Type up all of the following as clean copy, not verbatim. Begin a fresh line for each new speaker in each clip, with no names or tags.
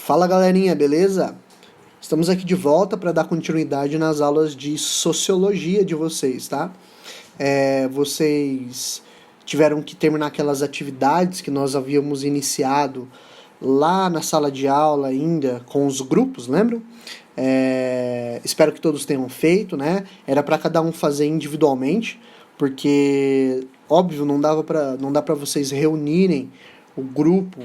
Fala galerinha, beleza? Estamos aqui de volta para dar continuidade nas aulas de sociologia de vocês, tá? Vocês tiveram que terminar aquelas atividades que nós havíamos iniciado lá na sala de aula ainda com os grupos, lembram? Espero que todos tenham feito, né? Era para cada um fazer individualmente, porque, óbvio, não dá para vocês reunirem o grupo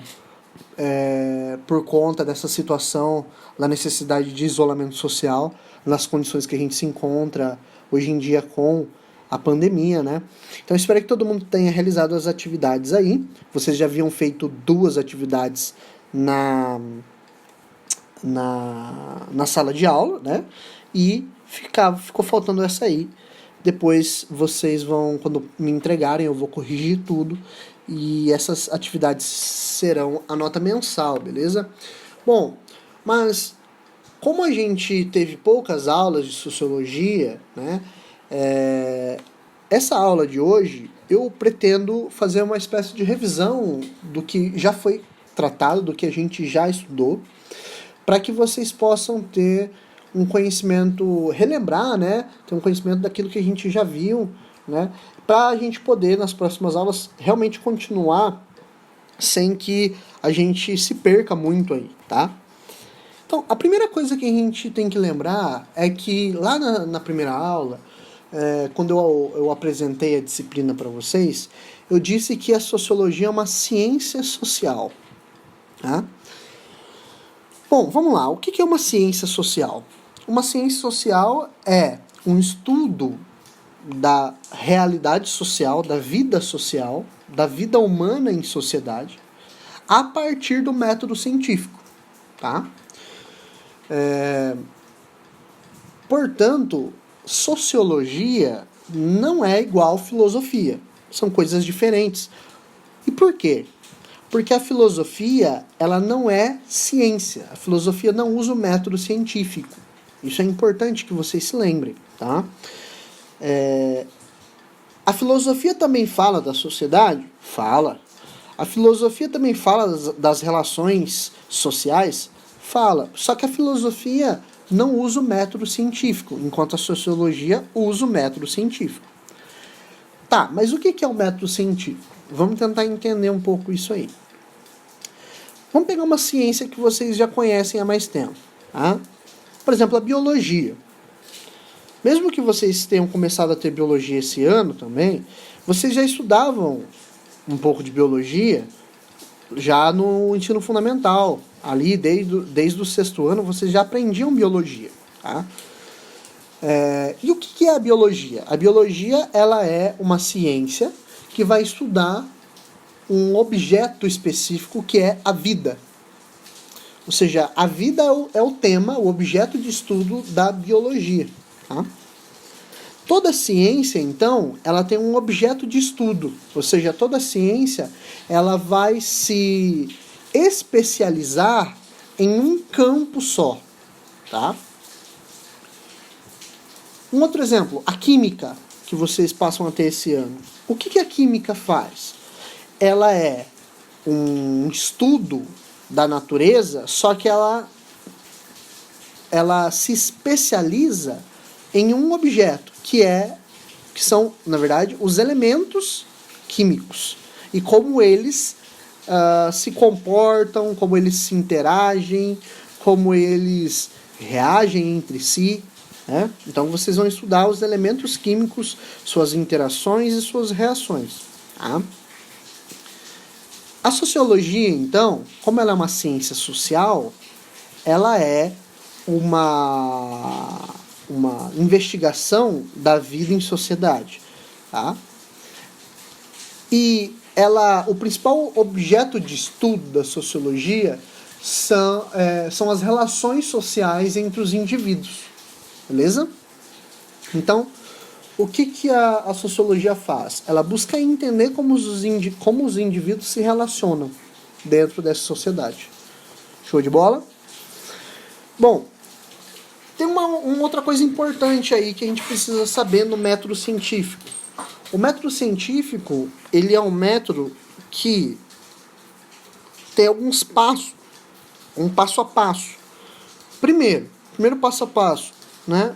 por conta dessa situação, da necessidade de isolamento social, nas condições que a gente se encontra hoje em dia com a pandemia, né? Então, espero que todo mundo tenha realizado as atividades aí. Vocês já haviam feito 2 atividades na sala de aula, né? E ficou faltando essa aí. Depois vocês vão, quando me entregarem, eu vou corrigir tudo. E essas atividades serão a nota mensal, beleza? Bom, mas como a gente teve poucas aulas de sociologia, né? Essa aula de hoje eu pretendo fazer uma espécie de revisão do que já foi tratado, do que a gente já estudou, para que vocês possam ter um conhecimento, relembrar, né? Ter um conhecimento daquilo que a gente já viu, né? Para a gente poder, nas próximas aulas, realmente continuar sem que a gente se perca muito aí, tá? Então, a primeira coisa que a gente tem que lembrar é que lá na primeira aula, quando eu apresentei a disciplina para vocês, eu disse que a sociologia é uma ciência social, tá? Bom, vamos lá. O que é uma ciência social? Uma ciência social é um estudo da realidade social, da vida humana em sociedade, a partir do método científico, tá? Portanto, sociologia não é igual filosofia. São coisas diferentes. E por quê? Porque a filosofia, ela não é ciência. A filosofia não usa o método científico. Isso é importante que vocês se lembrem, tá? A filosofia também fala da sociedade? Fala. A filosofia também fala das relações sociais? Fala. Só que a filosofia não usa o método científico, enquanto a sociologia usa o método científico. Tá, mas o que é o método científico? Vamos tentar entender um pouco isso aí. Vamos pegar uma ciência que vocês já conhecem há mais tempo, tá? Por exemplo, a biologia. Mesmo que vocês tenham começado a ter biologia esse ano também, vocês já estudavam um pouco de biologia já no ensino fundamental. Ali, desde o 6º ano, vocês já aprendiam biologia, tá? E o que é a biologia? A biologia, ela é uma ciência que vai estudar um objeto específico que é a vida. Ou seja, a vida é o tema, o objeto de estudo da biologia. Tá? Toda ciência, então, ela tem um objeto de estudo. Ou seja, toda ciência ela vai se especializar em um campo só. Tá? Um outro exemplo, a química, que vocês passam a ter esse ano. O que a química faz? Ela é um estudo da natureza, só que ela se especializa em um objeto, que são, na verdade, os elementos químicos e como eles se comportam, como eles se interagem, como eles reagem entre si, né? Então vocês vão estudar os elementos químicos, suas interações e suas reações, tá? A sociologia, então, como ela é uma ciência social, ela é uma investigação da vida em sociedade, tá? E o principal objeto de estudo da sociologia são as relações sociais entre os indivíduos, beleza? Então, o que a sociologia faz? Ela busca entender como os indivíduos se relacionam dentro dessa sociedade. Show de bola? Bom, tem uma outra coisa importante aí que a gente precisa saber no método científico. O método científico, ele é um método que tem alguns passos um passo a passo. Primeiro passo a passo, né,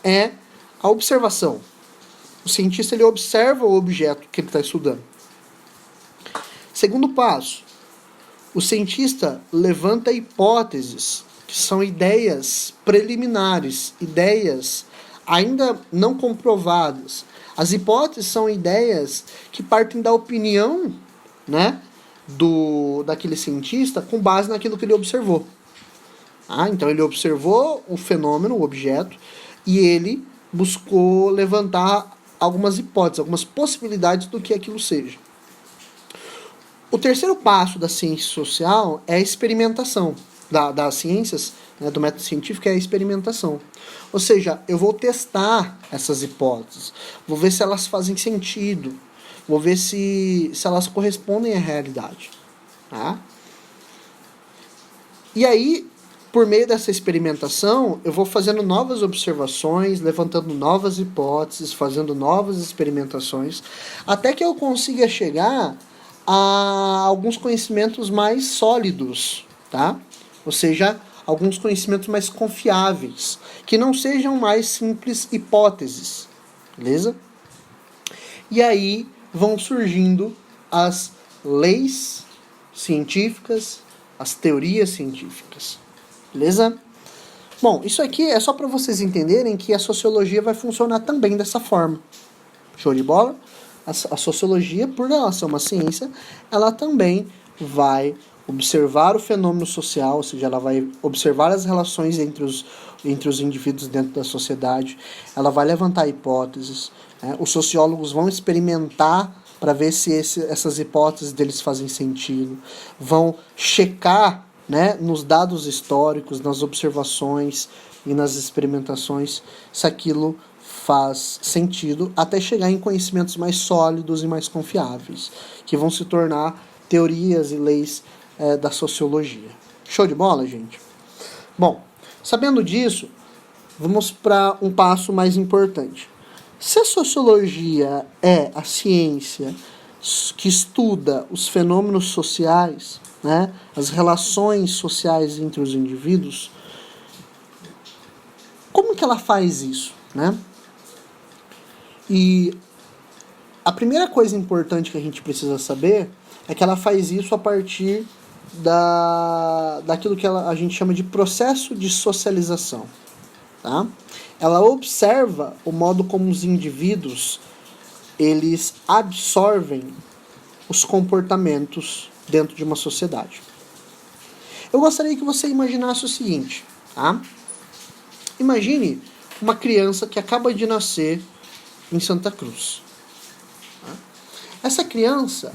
é a observação. O cientista ele observa o objeto que ele está estudando. Segundo passo, o cientista levanta hipóteses, que são ideias preliminares, ideias ainda não comprovadas. As hipóteses são ideias que partem da opinião, né, daquele cientista com base naquilo que ele observou. Então ele observou o fenômeno, o objeto, e ele buscou levantar algumas hipóteses, algumas possibilidades do que aquilo seja. O terceiro passo da ciência social é a experimentação. Das ciências, né, do método científico, é a experimentação. Ou seja, eu vou testar essas hipóteses, vou ver se elas fazem sentido, vou ver se elas correspondem à realidade. Tá? E aí, por meio dessa experimentação, eu vou fazendo novas observações, levantando novas hipóteses, fazendo novas experimentações, até que eu consiga chegar a alguns conhecimentos mais sólidos, tá? Ou seja, alguns conhecimentos mais confiáveis, que não sejam mais simples hipóteses, beleza? E aí vão surgindo as leis científicas, as teorias científicas, beleza? Bom, isso aqui é só para vocês entenderem que a sociologia vai funcionar também dessa forma. Show de bola? A sociologia, por ela ser uma ciência, ela também vai observar o fenômeno social, ou seja, ela vai observar as relações entre os indivíduos dentro da sociedade, ela vai levantar hipóteses, né? Os sociólogos vão experimentar para ver se essas hipóteses deles fazem sentido, vão checar, né, nos dados históricos, nas observações e nas experimentações, se aquilo faz sentido, até chegar em conhecimentos mais sólidos e mais confiáveis, que vão se tornar teorias e leis da sociologia. Show de bola, gente? Bom, sabendo disso, vamos para um passo mais importante. Se a sociologia é a ciência que estuda os fenômenos sociais, né, as relações sociais entre os indivíduos, como que ela faz isso, né? E a primeira coisa importante que a gente precisa saber é que ela faz isso a partir daquilo que a gente chama de processo de socialização. Tá? Ela observa o modo como os indivíduos eles absorvem os comportamentos dentro de uma sociedade. Eu gostaria que você imaginasse o seguinte, tá? Imagine uma criança que acaba de nascer em Santa Cruz. Tá? Essa criança,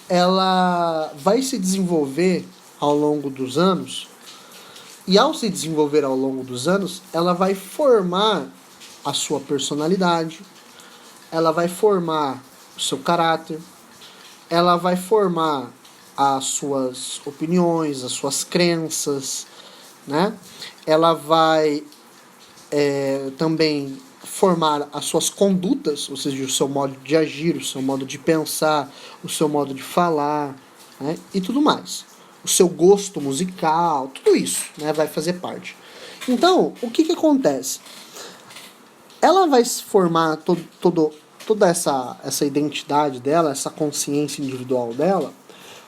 ela vai se desenvolver ao longo dos anos, e ao se desenvolver ao longo dos anos, ela vai formar a sua personalidade, ela vai formar o seu caráter, ela vai formar as suas opiniões, as suas crenças, né? Ela vai também formar as suas condutas, ou seja, o seu modo de agir, o seu modo de pensar, o seu modo de falar, né? E tudo mais. O seu gosto musical, tudo isso, né, vai fazer parte. Então, o que acontece? Ela vai se formar toda essa identidade dela, essa consciência individual dela,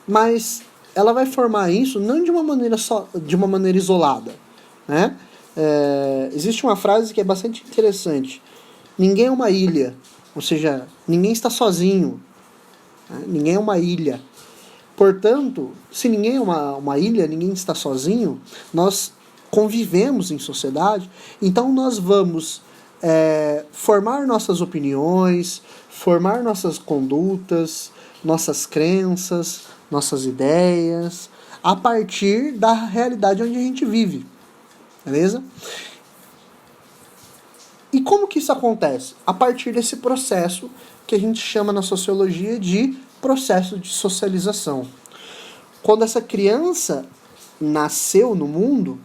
mas ela vai formar isso não de uma maneira isolada, né? Existe uma frase que é bastante interessante. Ninguém é uma ilha, ou seja, ninguém está sozinho, né? Ninguém é uma ilha. Portanto, se ninguém é uma ilha, ninguém está sozinho, nós convivemos em sociedade, então nós vamos formar nossas opiniões, formar nossas condutas, nossas crenças, nossas ideias, a partir da realidade onde a gente vive. Beleza? E como que isso acontece? A partir desse processo que a gente chama na sociologia de processo de socialização. Quando essa criança nasceu no mundo,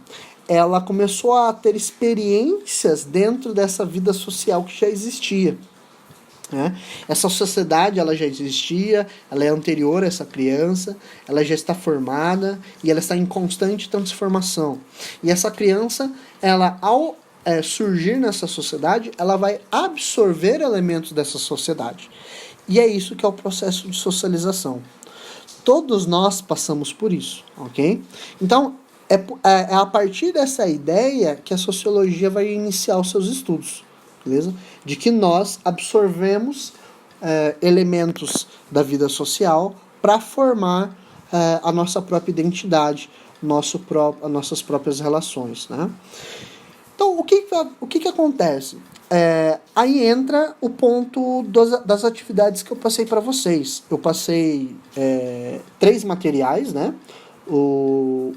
ela começou a ter experiências dentro dessa vida social que já existia. né? Essa sociedade ela já existia, ela é anterior a essa criança, ela já está formada e ela está em constante transformação. E essa criança, ela ao surgir nessa sociedade, ela vai absorver elementos dessa sociedade. E é isso que é o processo de socialização. Todos nós passamos por isso, ok? Então, é a partir dessa ideia que a sociologia vai iniciar os seus estudos, beleza? De que nós absorvemos elementos da vida social para formar a nossa própria identidade, as nossas próprias relações, né? Então, o que acontece? Aí entra o ponto das atividades que eu passei para vocês. Eu passei 3 materiais, né? O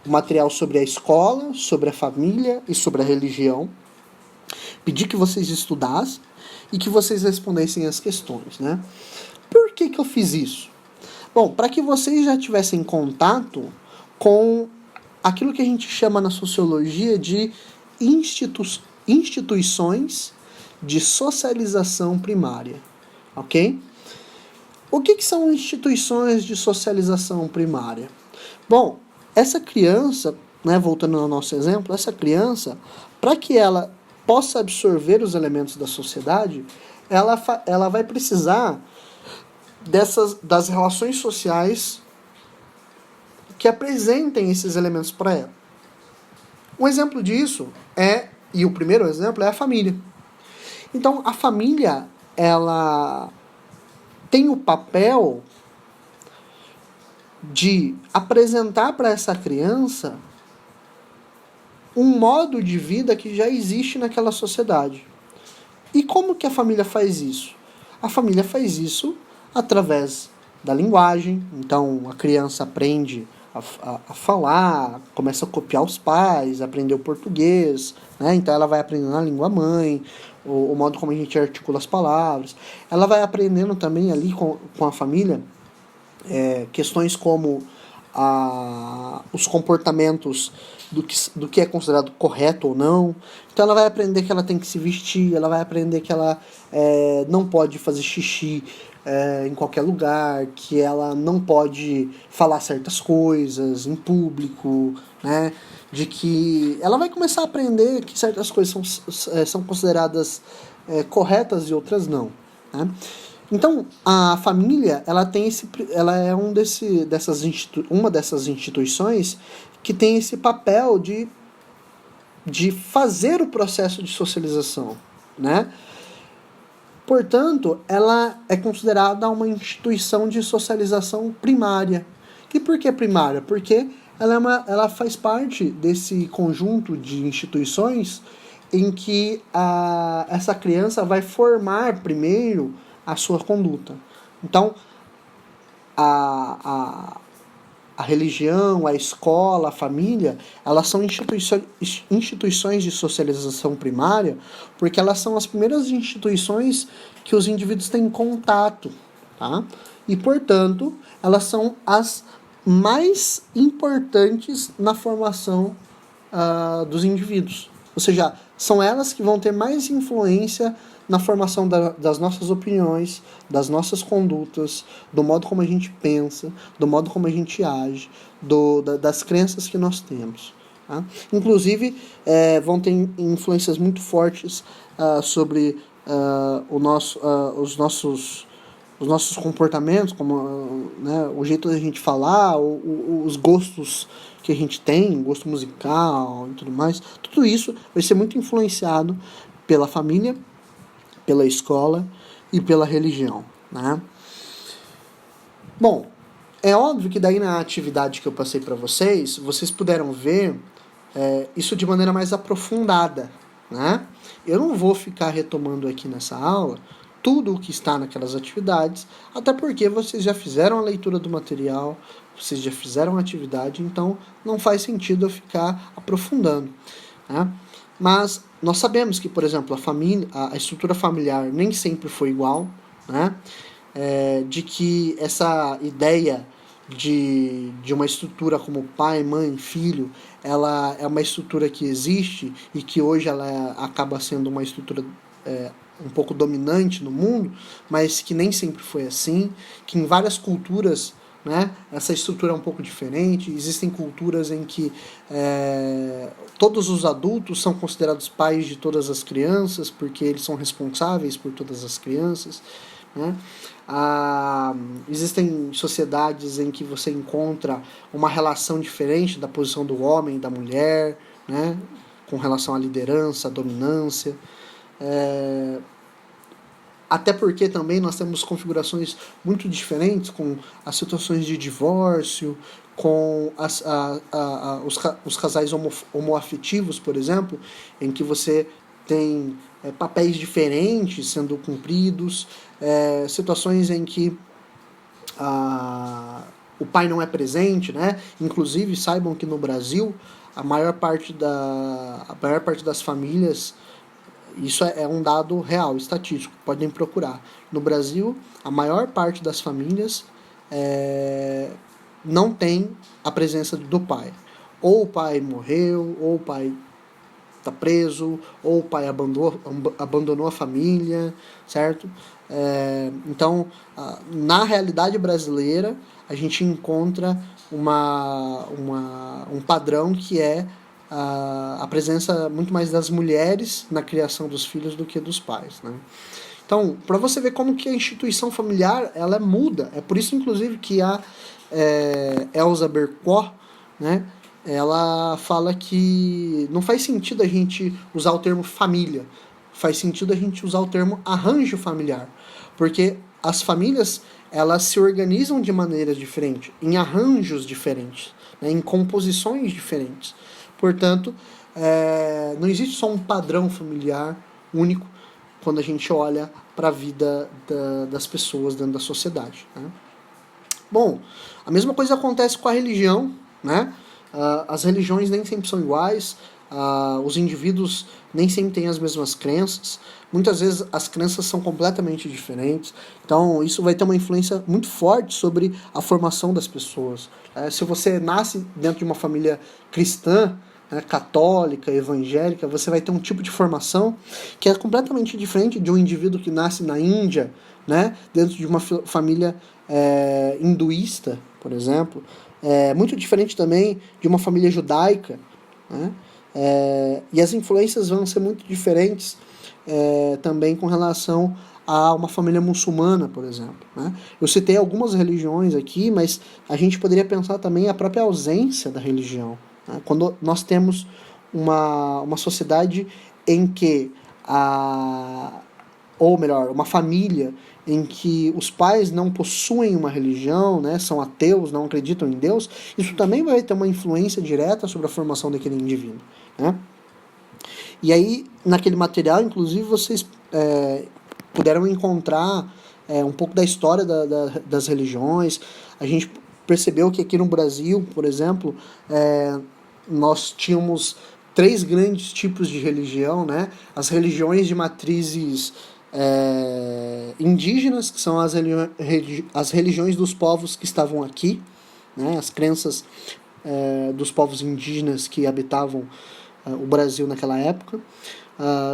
material sobre a escola, sobre a família e sobre a religião. Pedi que vocês estudassem e que vocês respondessem as questões, né? Por que eu fiz isso? Bom, para que vocês já tivessem contato com aquilo que a gente chama na sociologia de instituições de socialização primária, ok? O que são instituições de socialização primária? Bom, essa criança, né, voltando ao nosso exemplo, essa criança, para que ela possa absorver os elementos da sociedade, ela vai precisar das relações sociais que apresentem esses elementos para ela. Um exemplo disso e o primeiro exemplo é a família. Então, a família, ela tem o papel de apresentar para essa criança um modo de vida que já existe naquela sociedade. E como que a família faz isso? A família faz isso através da linguagem. Então, a criança aprende a falar, começa a copiar os pais, aprender o português, né? Então ela vai aprendendo a língua mãe, o modo como a gente articula as palavras. Ela vai aprendendo também ali com a família questões como os comportamentos do que é considerado correto ou não. Então ela vai aprender que ela tem que se vestir, ela vai aprender que ela não pode fazer xixi em qualquer lugar, que ela não pode falar certas coisas em público, né? De que ela vai começar a aprender que certas coisas são consideradas corretas e outras não, né? Então, a família, ela é uma dessas instituições que tem esse papel de fazer o processo de socialização, né? Portanto, ela é considerada uma instituição de socialização primária. E por que primária? Porque ela faz parte desse conjunto de instituições em que essa criança vai formar primeiro a sua conduta. Então, a religião, a escola, a família, elas são instituições de socialização primária, porque elas são as primeiras instituições que os indivíduos têm contato, tá? E, portanto, elas são as mais importantes na formação dos indivíduos. Ou seja, são elas que vão ter mais influência na formação das nossas opiniões, das nossas condutas, do modo como a gente pensa, do modo como a gente age, das crenças que nós temos. Tá? Inclusive, vão ter influências muito fortes sobre os nossos comportamentos, como o jeito da gente falar, os gostos que a gente tem, gosto musical e tudo mais. Tudo isso vai ser muito influenciado pela família, pela escola e pela religião, né? Bom, é óbvio que daí na atividade que eu passei para vocês puderam ver isso de maneira mais aprofundada, né? Eu não vou ficar retomando aqui nessa aula tudo o que está naquelas atividades, até porque vocês já fizeram a leitura do material, vocês já fizeram a atividade, então não faz sentido eu ficar aprofundando, né? Mas nós sabemos que, por exemplo, a estrutura familiar nem sempre foi igual, né? De que essa ideia de uma estrutura como pai, mãe, filho, ela é uma estrutura que existe e que hoje ela acaba sendo uma estrutura um pouco dominante no mundo, mas que nem sempre foi assim, que em várias culturas, né, essa estrutura é um pouco diferente. Existem culturas em que todos os adultos são considerados pais de todas as crianças, porque eles são responsáveis por todas as crianças, né? Existem sociedades em que você encontra uma relação diferente da posição do homem e da mulher, né, com relação à liderança, à dominância. Até porque também nós temos configurações muito diferentes, com as situações de divórcio, com os casais homoafetivos, por exemplo, em que você tem papéis diferentes sendo cumpridos, situações em que o pai não é presente, né? Inclusive, saibam que no Brasil, a maior parte das famílias, isso é um dado real, estatístico, podem procurar. No Brasil, a maior parte das famílias não tem a presença do pai. Ou o pai morreu, ou o pai está preso, ou o pai abandonou a família, certo? Então, na realidade brasileira, a gente encontra um padrão que é a presença muito mais das mulheres na criação dos filhos do que dos pais, né? Então, para você ver como que a instituição familiar ela muda, é por isso, inclusive, que a Elsa Berkó, né, ela fala que não faz sentido a gente usar o termo família, faz sentido a gente usar o termo arranjo familiar, porque as famílias elas se organizam de maneira diferente, em arranjos diferentes, né, em composições diferentes. Portanto, não existe só um padrão familiar único quando a gente olha para a vida das pessoas dentro da sociedade, né? Bom, a mesma coisa acontece com a religião, né? As religiões nem sempre são iguais, os indivíduos nem sempre têm as mesmas crenças, muitas vezes as crenças são completamente diferentes, então isso vai ter uma influência muito forte sobre a formação das pessoas. Se você nasce dentro de uma família cristã, católica, evangélica, você vai ter um tipo de formação que é completamente diferente de um indivíduo que nasce na Índia, né, dentro de uma família hinduísta, por exemplo. Muito diferente também de uma família judaica, né? E as influências vão ser muito diferentes também com relação a uma família muçulmana, por exemplo, né? Eu citei algumas religiões aqui, mas a gente poderia pensar também a própria ausência da religião, né? Quando nós temos uma sociedade em que ou melhor, uma família em que os pais não possuem uma religião, né, são ateus, não acreditam em Deus, isso também vai ter uma influência direta sobre a formação daquele indivíduo, né? E aí, naquele material, inclusive, vocês puderam encontrar um pouco da história das religiões. A gente percebeu que aqui no Brasil, por exemplo, nós tínhamos 3 grandes tipos de religião, né? As religiões de matrizes indígenas, que são as religiões dos povos que estavam aqui, né? As crenças dos povos indígenas que habitavam o Brasil naquela época.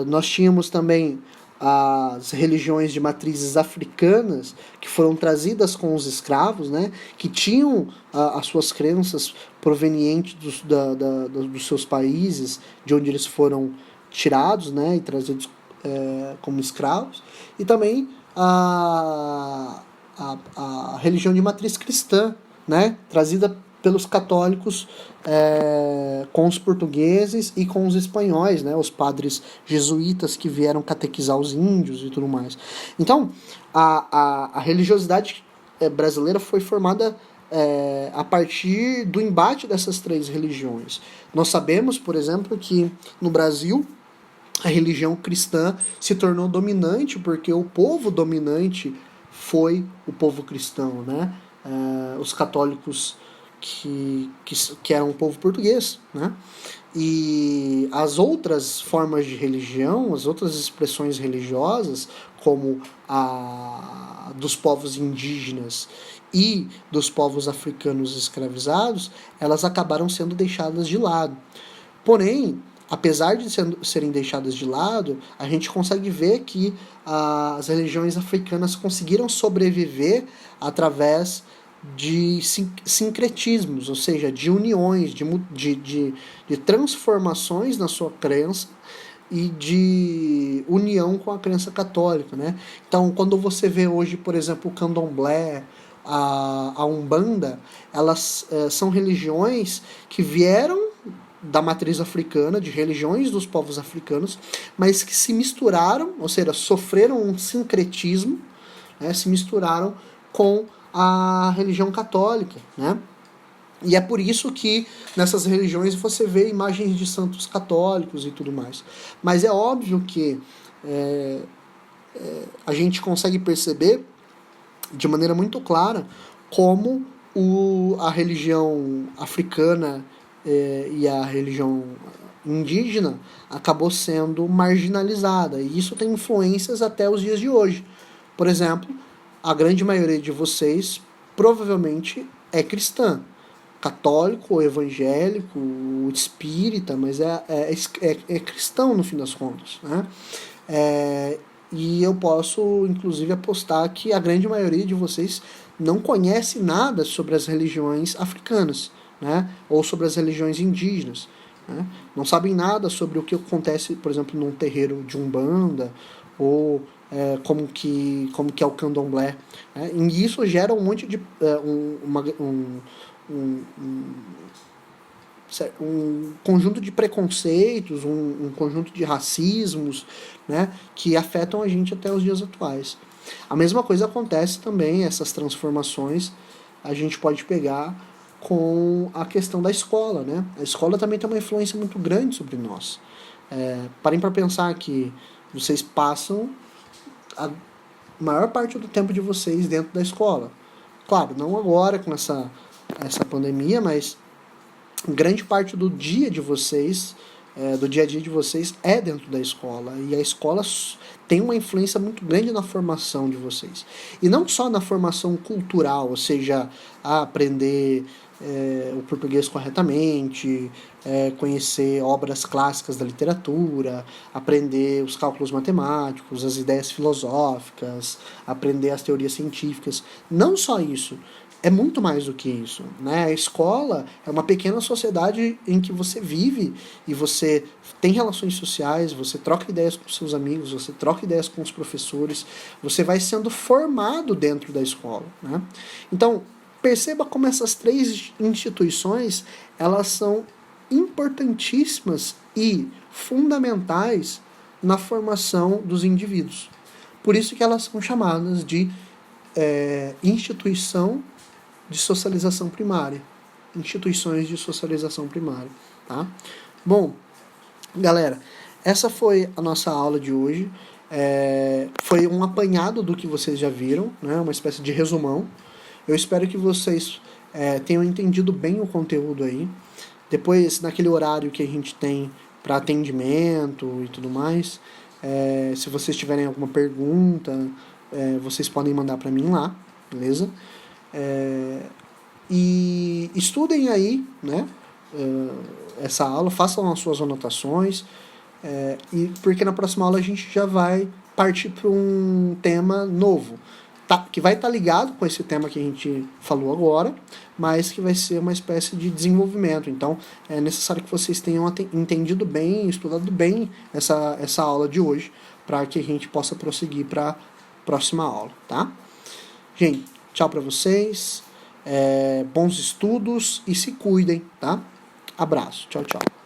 Nós tínhamos também as religiões de matrizes africanas, que foram trazidas com os escravos, né, que tinham as suas crenças provenientes dos seus países, de onde eles foram tirados, né, e trazidos como escravos, e também a religião de matriz cristã, né, trazida pelos católicos com os portugueses e com os espanhóis, né, os padres jesuítas que vieram catequizar os índios e tudo mais. Então, a religiosidade brasileira foi formada a partir do embate dessas 3 religiões. Nós sabemos, por exemplo, que no Brasil a religião cristã se tornou dominante porque o povo dominante foi o povo cristão, né? Os católicos que eram o povo português, né? E as outras formas de religião, as outras expressões religiosas, como a dos povos indígenas e dos povos africanos escravizados, elas acabaram sendo deixadas de lado. Porém, apesar de serem deixadas de lado, a gente consegue ver que as religiões africanas conseguiram sobreviver através de sincretismos, ou seja, de uniões, de transformações na sua crença e de união com a crença católica, né? Então, quando você vê hoje, por exemplo, o candomblé, a Umbanda, elas são religiões que vieram da matriz africana, de religiões dos povos africanos, mas que se misturaram, ou seja, sofreram um sincretismo, né? Se misturaram com a religião católica, né? E é por isso que nessas religiões você vê imagens de santos católicos e tudo mais. Mas é óbvio que a gente consegue perceber de maneira muito clara como a religião africana e a religião indígena acabou sendo marginalizada. E isso tem influências até os dias de hoje. Por exemplo, a grande maioria de vocês provavelmente é cristã. Católico, ou evangélico, espírita, mas é cristão no fim das contas, né? E eu posso, inclusive, apostar que a grande maioria de vocês não conhece nada sobre as religiões africanas, né? Ou sobre as religiões indígenas, né? Não sabem nada sobre o que acontece, por exemplo, num terreiro de Umbanda, ou como que é o candomblé, né? E isso gera um monte de um conjunto de preconceitos, um conjunto de racismos, né, que afetam a gente até os dias atuais. A mesma coisa acontece também, essas transformações a gente pode pegar com a questão da escola, né? A escola também tem uma influência muito grande sobre nós. Parem para pensar que vocês passam a maior parte do tempo de vocês dentro da escola. Claro, não agora com essa pandemia, mas grande parte do dia de vocês, do dia a dia de vocês, é dentro da escola. E a escola tem uma influência muito grande na formação de vocês. E não só na formação cultural, ou seja, aprender o português corretamente, conhecer obras clássicas da literatura, aprender os cálculos matemáticos, as ideias filosóficas, aprender as teorias científicas. Não só isso. É muito mais do que isso, né? A escola é uma pequena sociedade em que você vive e você tem relações sociais, você troca ideias com seus amigos, você troca ideias com os professores, você vai sendo formado dentro da escola, né? Então, perceba como essas três instituições, elas são importantíssimas e fundamentais na formação dos indivíduos. Por isso que elas são chamadas de instituição de socialização primária. Instituições de socialização primária. Tá? Bom, galera, essa foi a nossa aula de hoje. Foi um apanhado do que vocês já viram, né? Uma espécie de resumão. Eu espero que vocês tenham entendido bem o conteúdo aí. Depois, naquele horário que a gente tem para atendimento e tudo mais, se vocês tiverem alguma pergunta, vocês podem mandar para mim lá, beleza? E estudem aí, né, essa aula, façam as suas anotações, porque na próxima aula a gente já vai partir para um tema novo, que vai estar ligado com esse tema que a gente falou agora, mas que vai ser uma espécie de desenvolvimento. Então é necessário que vocês tenham entendido bem, estudado bem essa aula de hoje, para que a gente possa prosseguir para a próxima aula, tá? Gente, tchau para vocês, bons estudos e se cuidem, tá? Abraço, tchau, tchau.